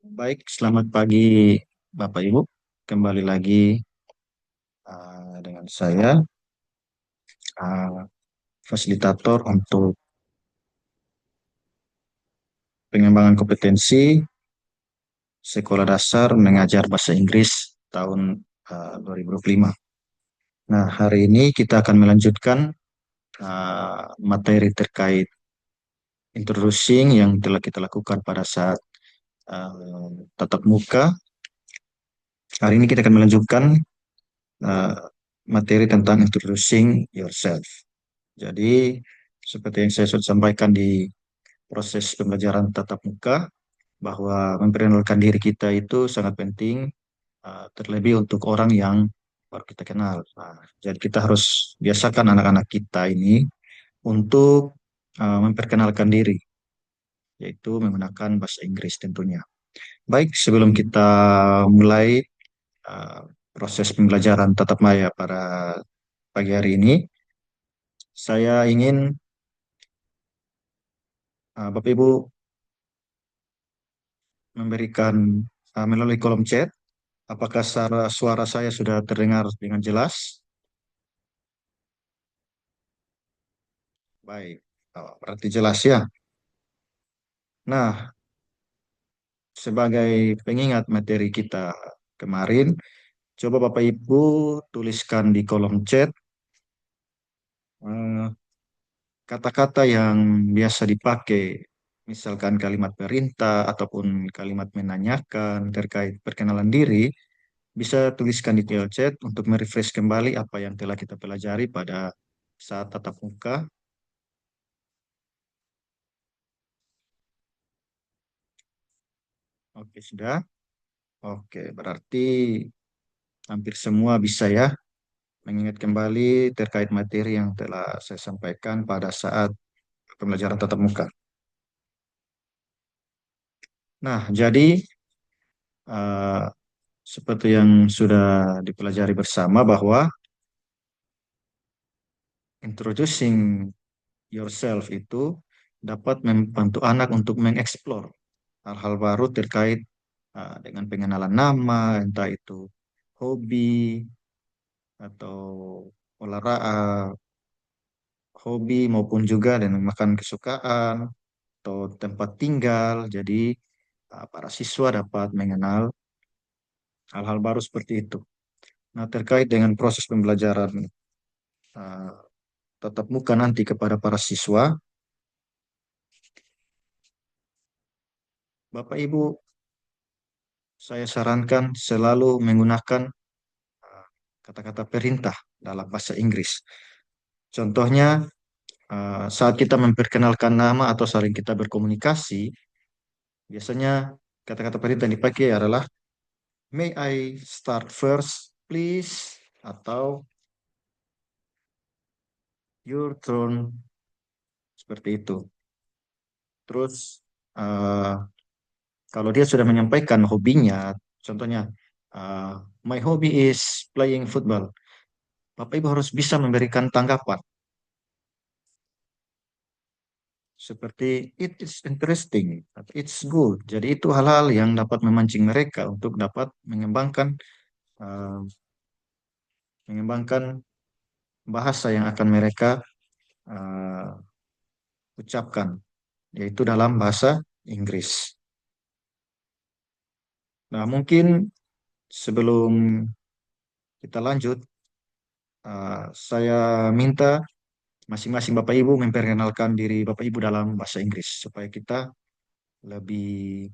Baik, selamat pagi Bapak Ibu. Kembali lagi dengan saya, uh, fasilitator untuk pengembangan kompetensi sekolah dasar mengajar bahasa Inggris tahun 2025. Nah, hari ini kita akan melanjutkan materi terkait introducing yang telah kita lakukan pada saat tatap muka. Hari ini kita akan melanjutkan uh, materi tentang introducing yourself. Jadi, seperti yang saya sudah sampaikan di proses pembelajaran tatap muka, bahwa memperkenalkan diri kita itu sangat penting, terlebih untuk orang yang baru kita kenal. Nah, jadi kita harus biasakan anak-anak kita ini untuk memperkenalkan diri, yaitu menggunakan bahasa Inggris tentunya. Baik, sebelum kita mulai uh, proses pembelajaran tatap maya pada pagi hari ini, saya ingin Bapak Ibu memberikan melalui kolom chat. Apakah suara saya sudah terdengar dengan jelas? Baik, oh, berarti jelas ya. Nah, sebagai pengingat materi kita kemarin, coba Bapak Ibu tuliskan di kolom chat eh, kata-kata yang biasa dipakai, misalkan kalimat perintah ataupun kalimat menanyakan terkait perkenalan diri, bisa tuliskan di kolom chat untuk merefresh kembali apa yang telah kita pelajari pada saat tatap muka. Oke, sudah. Oke, berarti hampir semua bisa ya mengingat kembali terkait materi yang telah saya sampaikan pada saat pembelajaran tatap muka. Nah, jadi eh, seperti yang sudah dipelajari bersama bahwa introducing yourself itu dapat membantu anak untuk mengeksplor hal-hal baru terkait dengan pengenalan nama, entah itu hobi atau olahraga, hobi maupun juga dan makan kesukaan atau tempat tinggal. Jadi para siswa dapat mengenal hal-hal baru seperti itu. Nah, terkait dengan proses pembelajaran uh, tatap muka nanti kepada para siswa, Bapak Ibu, saya sarankan selalu menggunakan uh, kata-kata perintah dalam bahasa Inggris. Contohnya, saat kita memperkenalkan nama atau saling kita berkomunikasi, biasanya kata-kata perintah yang dipakai adalah May I start first, please? Atau your turn, seperti itu. Terus, eh, kalau dia sudah menyampaikan hobinya, contohnya, eh, my hobby is playing football. Bapak Ibu harus bisa memberikan tanggapan seperti it is interesting, atau it's good. Jadi itu hal-hal yang dapat memancing mereka untuk dapat eh, mengembangkan bahasa yang akan mereka eh, ucapkan, yaitu dalam bahasa Inggris. Nah, mungkin sebelum kita lanjut, saya minta masing-masing Bapak Ibu memperkenalkan diri Bapak Ibu dalam bahasa Inggris supaya kita lebih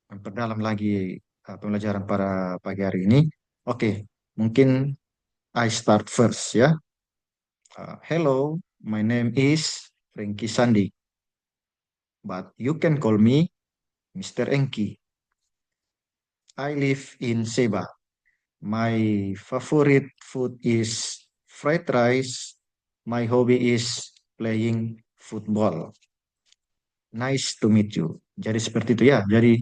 memperdalam lagi pembelajaran pada pagi hari ini. Oke, mungkin I start first ya. Hello, my name is Frankie Sandi, but you can call me Mr. Enki. I live in Seba. My favorite food is fried rice. My hobby is playing football. Nice to meet you. Jadi seperti itu ya. Jadi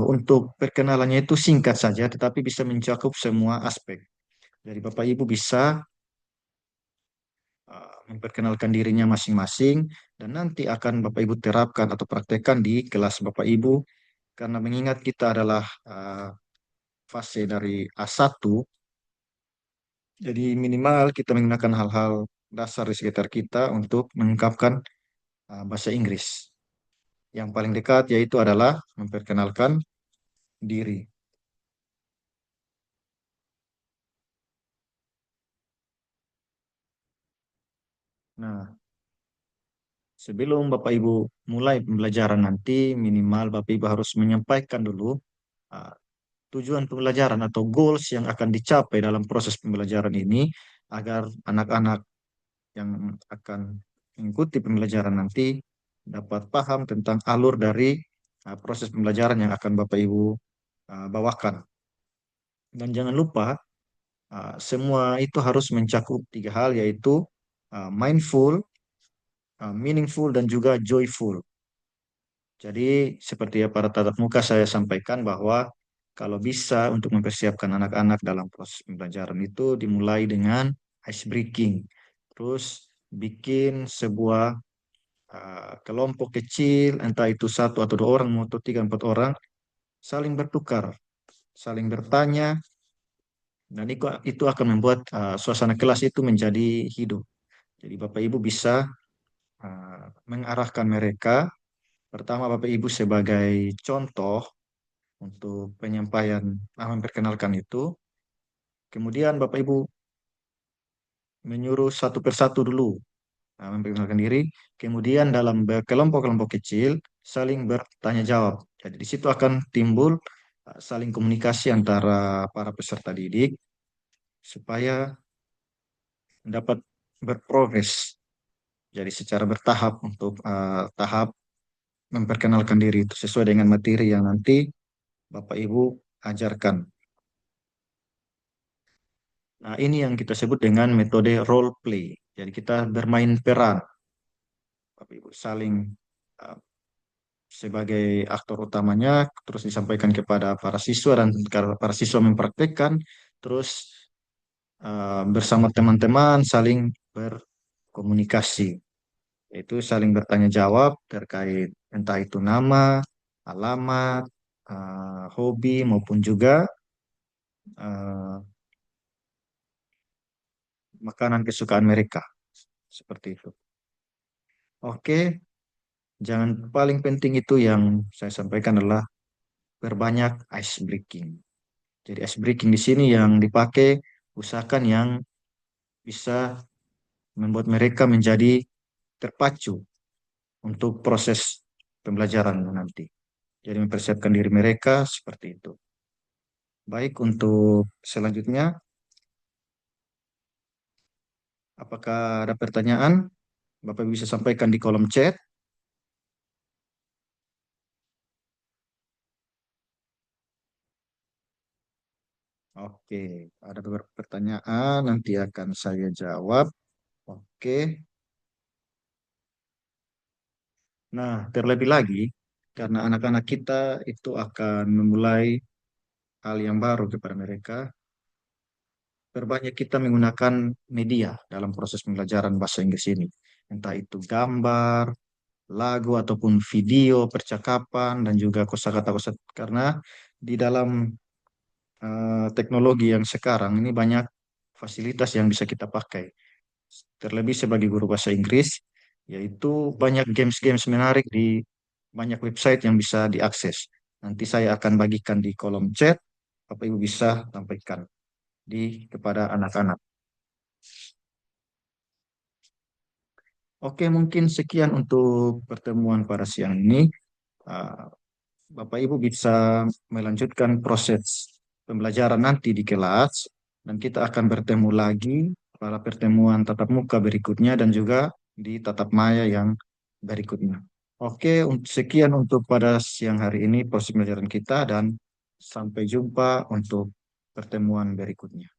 untuk perkenalannya itu singkat saja, tetapi bisa mencakup semua aspek. Jadi Bapak Ibu bisa memperkenalkan dirinya masing-masing dan nanti akan Bapak Ibu terapkan atau praktekkan di kelas Bapak Ibu karena mengingat kita adalah fase dari A1, jadi minimal kita menggunakan hal-hal dasar di sekitar kita untuk mengungkapkan bahasa Inggris. Yang paling dekat yaitu adalah memperkenalkan diri. Nah, sebelum Bapak Ibu mulai pembelajaran nanti, minimal Bapak Ibu harus menyampaikan dulu uh, tujuan pembelajaran atau goals yang akan dicapai dalam proses pembelajaran ini agar anak-anak yang akan mengikuti pembelajaran nanti dapat paham tentang alur dari proses pembelajaran yang akan Bapak Ibu bawakan. Dan jangan lupa semua itu harus mencakup tiga hal yaitu mindful, meaningful, dan juga joyful. Jadi seperti ya pada tatap muka saya sampaikan bahwa kalau bisa untuk mempersiapkan anak-anak dalam proses pembelajaran itu dimulai dengan ice breaking. Terus bikin sebuah kelompok kecil, entah itu satu atau dua orang atau tiga empat orang, saling bertukar, saling bertanya, dan itu akan membuat suasana kelas itu menjadi hidup. Jadi Bapak Ibu bisa mengarahkan mereka. Pertama Bapak Ibu sebagai contoh untuk penyampaian memperkenalkan itu. Kemudian Bapak Ibu menyuruh satu persatu dulu memperkenalkan diri. Kemudian dalam kelompok-kelompok kecil saling bertanya jawab. Jadi di situ akan timbul saling komunikasi antara para peserta didik supaya dapat berprogres. Jadi secara bertahap untuk tahap memperkenalkan diri itu sesuai dengan materi yang nanti Bapak Ibu ajarkan. Nah, ini yang kita sebut dengan metode role play. Jadi kita bermain peran, Bapak Ibu saling uh, sebagai aktor utamanya, terus disampaikan kepada para siswa dan para siswa mempraktekkan, terus bersama teman-teman saling berkomunikasi, yaitu saling bertanya jawab terkait entah itu nama, alamat, hobi maupun juga uh, makanan kesukaan mereka, seperti itu. Oke, jangan paling penting itu yang saya sampaikan adalah berbanyak ice breaking. Jadi ice breaking di sini yang dipakai usahakan yang bisa membuat mereka menjadi terpacu untuk proses pembelajaran nanti. Jadi mempersiapkan diri mereka seperti itu. Baik, untuk selanjutnya, apakah ada pertanyaan? Bapak bisa sampaikan di kolom chat. Oke, ada beberapa pertanyaan, nanti akan saya jawab. Oke, nah terlebih lagi, karena anak-anak kita itu akan memulai hal yang baru kepada mereka, perbanyak kita menggunakan media dalam proses pembelajaran bahasa Inggris ini. Entah itu gambar, lagu, ataupun video, percakapan, dan juga kosakata-kosakata. Karena di dalam teknologi yang sekarang ini banyak fasilitas yang bisa kita pakai. Terlebih sebagai guru bahasa Inggris, yaitu banyak games-games menarik di banyak website yang bisa diakses. Nanti saya akan bagikan di kolom chat, Bapak Ibu bisa sampaikan kepada anak-anak. Oke, mungkin sekian untuk pertemuan pada siang ini. Uh, Bapak Ibu bisa melanjutkan proses pembelajaran nanti di kelas, dan kita akan bertemu lagi pada pertemuan tatap muka berikutnya dan juga di tatap maya yang berikutnya. Oke, sekian untuk pada siang hari ini proses pembelajaran kita dan sampai jumpa untuk pertemuan berikutnya.